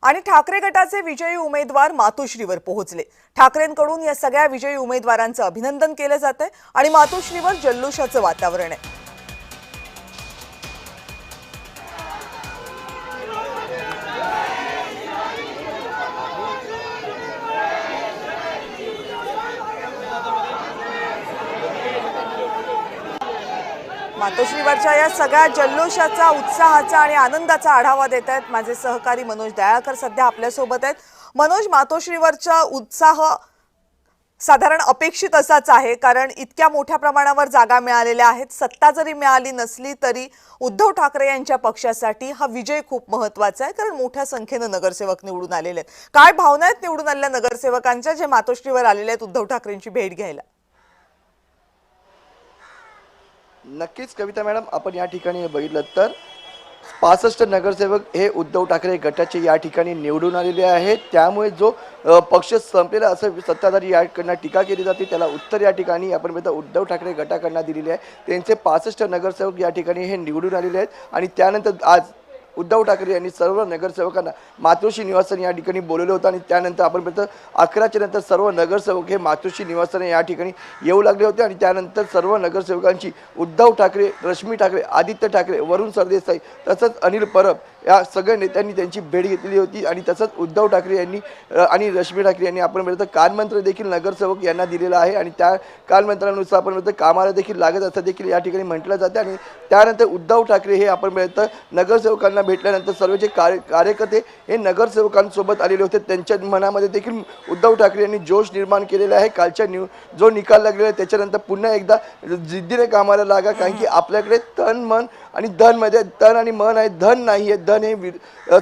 आणि ठाकरे गटाचे विजयी उमेदवार मातोश्रीवर पोहोचले। ठाकरेंकडून या सगळ्या विजयी उमेदवारांचं अभिनंदन केलं जातंय आणि मातोश्रीवर जल्लोषाचं वातावरण आहे। मातोश्रीवरच्या या सगळ्या जल्लोषाचा, उत्साहाचा आणि आनंदाचा आढावा देत आहेत माझे सहकारी मनोज दयाळकर सध्या आपल्या सोबत आहेत। मनोज, मातोश्रीवरचा उत्साह साधारण अपेक्षित असाच आहे, कारण इतक्या मोठ्या प्रमाणावर जागा मिळालेल्या आहेत। सत्ता जरी मिळाली नसली तरी उद्धव ठाकरे यांच्या पक्षासाठी हा विजय खूप महत्त्वाचा आहे, कारण मोठ्या संख्येने नगरसेवक निवडून आलेले आहेत। काय भावना आहेत निवडून आलेल्या नगरसेवकांच्या जे मातोश्रीवर आलेले आहेत उद्धव ठाकरेंची भेट घ्यायला? नक्कीच कविता मॅडम, आपण या ठिकाणी बघितलं तर 65 नगरसेवक हे उद्धव ठाकरे गटाचे या ठिकाणी निवडून आलेले आहेत। त्यामुळे जो पक्ष संपलेला असं सत्ताधारी याकडनं टीका केली जाते त्याला उत्तर या ठिकाणी आपण बघता उद्धव ठाकरे गटाकडनं दिलेले आहे। त्यांचे 65 नगरसेवक या ठिकाणी हे निवडून आलेले आहेत आणि त्यानंतर आज उद्धव ठाकरे यांनी सर्व नगरसेवकांना मातोश्री निवासस्थानी या ठिकाणी बोलवलं होतं आणि त्यानंतर आपण बघतो 11च्या नंतर सर्व नगरसेवक हे मातोश्री निवासस्थानी या ठिकाणी येऊ लागले होते आणि त्यानंतर सर्व नगरसेवकांची उद्धव ठाकरे, रश्मी ठाकरे, आदित्य ठाकरे, वरुण सरदेसाई तसंच अनिल परब या सगळ्या नेत्यांनी त्यांची भेट घेतली होती आणि तसंच उद्धव ठाकरे यांनी आणि रश्मी ठाकरे यांनी आपण बघतो कानमंत्र देखील नगरसेवक यांना दिलेला आहे आणि त्या कानमंत्रानुसार आपण बघतो कामाला देखील लागत असं देखील या ठिकाणी म्हटलं जातं आणि त्यानंतर उद्धव ठाकरे हे आपण बघतो नगरसेवकांना भेटल्यानंतर सर्व जे कार्यकर्ते हे नगरसेवकांसोबत आलेले होते त्यांच्या मनामध्ये देखील उद्धव ठाकरे यांनी जोश निर्माण केलेला आहे। कालच्या जो निकाल लागलेला आहे त्याच्यानंतर पुन्हा एकदा जिद्दीने कामाला लागा, कारण की आपल्याकडे तन मन आणि धन मध्ये तन आणि मन आहे, धन नाही आहे। धन हे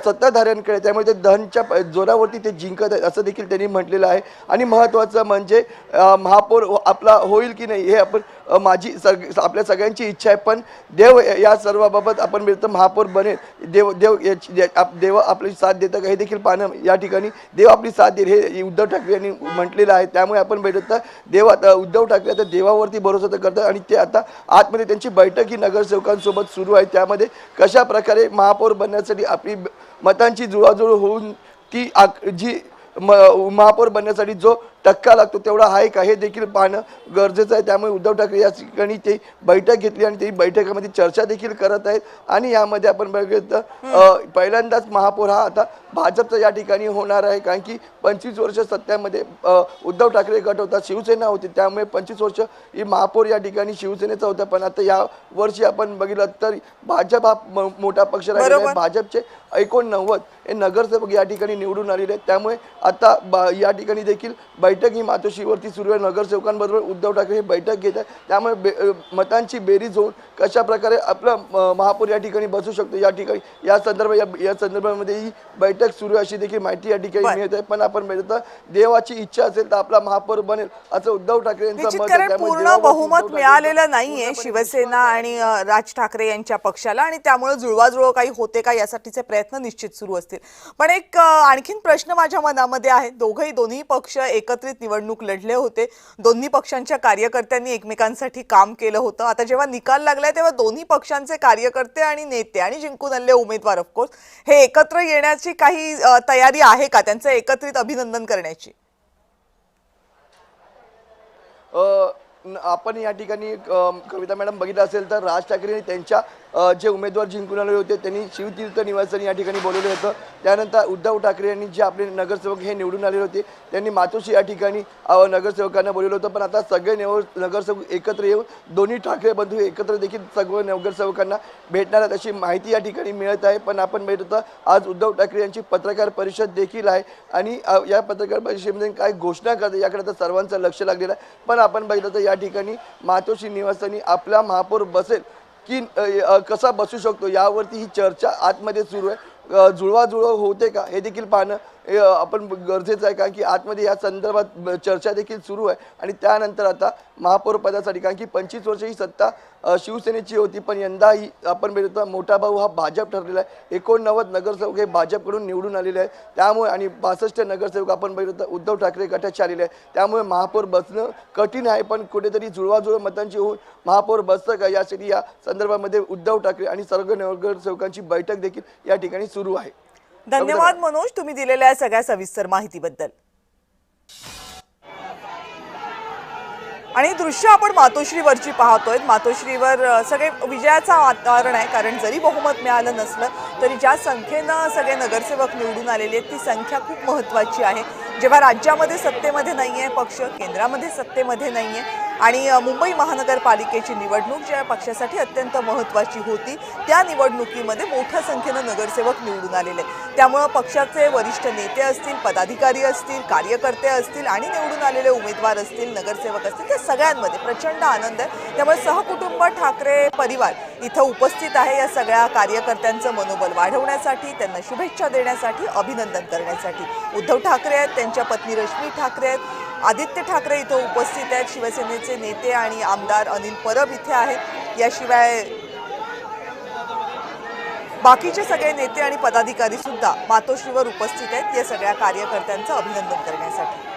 सत्ताधाऱ्यांकडे, त्यामुळे ते धनच्या जोरावरती ते जिंकत आहेत असं देखील त्यांनी म्हटलेलं आहे। आणि महत्त्वाचं म्हणजे महापौर आपला होईल की नाही हे आपण आपल्या सगळ्यांची इच्छा आहे, पण देव या सर्वाबाबत आपण मिळतं महापौर बनेल, देव आपली साथ देतं का हे देखील पाहणं या ठिकाणी देव आपली साथ देईल हे उद्धव ठाकरे यांनी म्हटलेलं आहे। त्यामुळे आपण भेटत देव आता उद्धव ठाकरे आता देवावरती भरोसा तर करतात आणि ते आता आतमध्ये त्यांची बैठक ही नगरसेवकांसोबत सुरू आहे। त्यामध्ये कशा प्रकारे महापौर बनण्यासाठी आपली मतांची जुळवाजुळव होऊन ती जी महापौर बनण्यासाठी जो टक्का लागतो तेवढा आहे का हे देखील पाहणं गरजेचं आहे। त्यामुळे उद्धव ठाकरे या ठिकाणी ते बैठक घेतली आणि ते बैठकीमध्ये चर्चा देखील करत आहेत आणि यामध्ये आपण बघितलं पहिल्यांदाच महापौर हा आता भाजपचा या ठिकाणी होणार आहे, कारण की 25 वर्ष सत्तेमध्ये उद्धव ठाकरे गट होता, शिवसेना होती, त्यामुळे 25 वर्ष ही महापौर या ठिकाणी शिवसेनेचा होता। पण आता या वर्षी आपण बघितलं तर भाजप हा मोठा पक्ष राहिलेला आहे। भाजपचे 89 हे नगरसेवक या ठिकाणी निवडून आलेले आहेत। त्यामुळे आता या ठिकाणी देखील बैठक ही मातोश्रीवरती सुरू आहे। नगरसेवकांबरोबर उद्धव ठाकरे हे बैठक घेत आहेत, त्यामुळे मतांची बेरीज होऊन कशा प्रकारे आपला महापौर या ठिकाणी बसू शकतो या ठिकाणी या संदर्भामध्ये ही बैठक सुरू अशी देखील माहिती या ठिकाणी मिळत आहे। पण आपण बघतो देवाची इच्छा असेल तर आपला महापौर बनेल असं उद्धव ठाकरे यांचं मत आहे। पूर्ण बहुमत मिळालेलं नाहीये शिवसेना आणि राज ठाकरे यांच्या पक्षाला आणि त्यामुळे जुळवाजुळव काही होते का यासाठीचे प्रयत्न निश्चित सुरू असतील। पण एक आणखीन प्रश्न माझ्या मनामध्ये आहे, दोन्ही पक्ष एकत्रित निवडणूक लढले होते, दोन्ही पक्षांच्या कार्यकर्त्यांनी एकमेकांसाठी काम केलं होतं। आता जेव्हा निकाल लागलाय तेव्हा दोन्ही पक्षांचे कार्यकर्ते आणि नेते आणि जिंकून आलेले उमेदवार ऑफकोर्स हे एकत्र येण्याची काही तयारी आहे का, त्यांचं एकत्रित अभिनंदन करण्याची? आपण या ठिकाणी कविता मॅडम बघितलं असेल तर राज ठाकरे त्यांच्या जे उमेदवार जिंकून आले होते त्यांनी शिवतीर्थ निवासस्थानी या ठिकाणी बोलवलं होतं। त्यानंतर उद्धव ठाकरे यांनी जे आपले नगरसेवक हे निवडून आले होते त्यांनी मातोश्री या ठिकाणी नगरसेवकांना बोलवलं होतं। पण आता सगळे नगरसेवक एकत्र येऊन दोन्ही ठाकरे बंधू एकत्र देखील सगळे नगरसेवकांना भेटणार आहेत अशी माहिती या ठिकाणी मिळत आहे। पण आपण बघितलं तर आज उद्धव ठाकरे यांची पत्रकार परिषद देखील आहे आणि या पत्रकार परिषदेमध्ये काय घोषणा करते याकडे तर सर्वांचं लक्ष लागलेलं आहे। पण आपण बघितलं तर या ठिकाणी मातोश्री निवासस्थानी आपला महापौर बसेल की कसा बसू शकतो यावरती ही चर्चा आतमध्ये सुरू आहे। जुळवाजुळव होते का हे देखील पाहणं आपण गरजेचं आहे, कारण की आतमध्ये या संदर्भात चर्चा देखील सुरू आहे। आणि त्यानंतर आता महापौर पदासाठी, कारण की 25 वर्ष ही सत्ता शिवसेनेची होती, पण यंदा ही आपण बघतो मोठा भाऊ हा भाजप ठरलेला आहे। 89 नगरसेवक हे भाजपकडून निवडून आलेले आहेत, त्यामुळे आणि 62 नगरसेवक आपण बघितलं उद्धव ठाकरे गटाचे आलेले आहेत, त्यामुळे महापौर बसणं कठीण आहे। पण कुठेतरी जुळवाजुळव मतांची होऊन महापौर बसतं का यासाठी या संदर्भामध्ये उद्धव ठाकरे आणि सर्व नगरसेवकांची बैठक देखील या ठिकाणी सुरू आहे। धन्यवाद मनोज, तुम्ही दिलेल्या या सगळ्या सविस्तर माहितीबद्दल. आणि दृश्य आपण मातोश्रीवरची पाहतोय. मातोश्रीवर सगळे विजयाचं वातावरण आहे, कारण जरी बहुमत मिळालं नसलं तरी ज्या संख्येनं सगळे नगरसेवक निवडून आलेले आहेत ती संख्या खूप महत्त्वाची आहे. जेव्हा राज्यामध्ये सत्तेमध्ये नाही आहे पक्ष, केंद्रामध्ये सत्तेमध्ये नाही आहे आणि मुंबई महानगरपालिकेची निवडणूक ज्या पक्षासाठी अत्यंत महत्त्वाची होती त्या निवडणुकीमध्ये मोठ्या संख्येनं नगरसेवक निवडून आलेले आहेत. त्यामुळं पक्षाचे वरिष्ठ नेते असतील, पदाधिकारी असतील, कार्यकर्ते असतील आणि निवडून आलेले उमेदवार असतील, नगरसेवक असतील, त्या सगळ्यांमध्ये प्रचंड आनंद आहे. त्यामुळे सहकुटुंब ठाकरे परिवार इथं उपस्थित आहे या सगळ्या कार्यकर्त्यांचं मनोबल वाढवण्यासाठी, त्यांना शुभेच्छा देण्यासाठी, अभिनंदन करण्यासाठी. उद्धव ठाकरे आहेत, त्यांच्या पत्नी रश्मी ठाकरे आहेत, आदित्य ठाकरे इथं उपस्थित आहेत, शिवसेनेचे नेते आणि आमदार अनिल परब इथे आहेत. याशिवाय बाकीचे सगळे नेते आणि पदाधिकारी सुद्धा मातोश्रीवर उपस्थित आहेत या सगळ्या कार्यकर्त्यांचं अभिनंदन करण्यासाठी.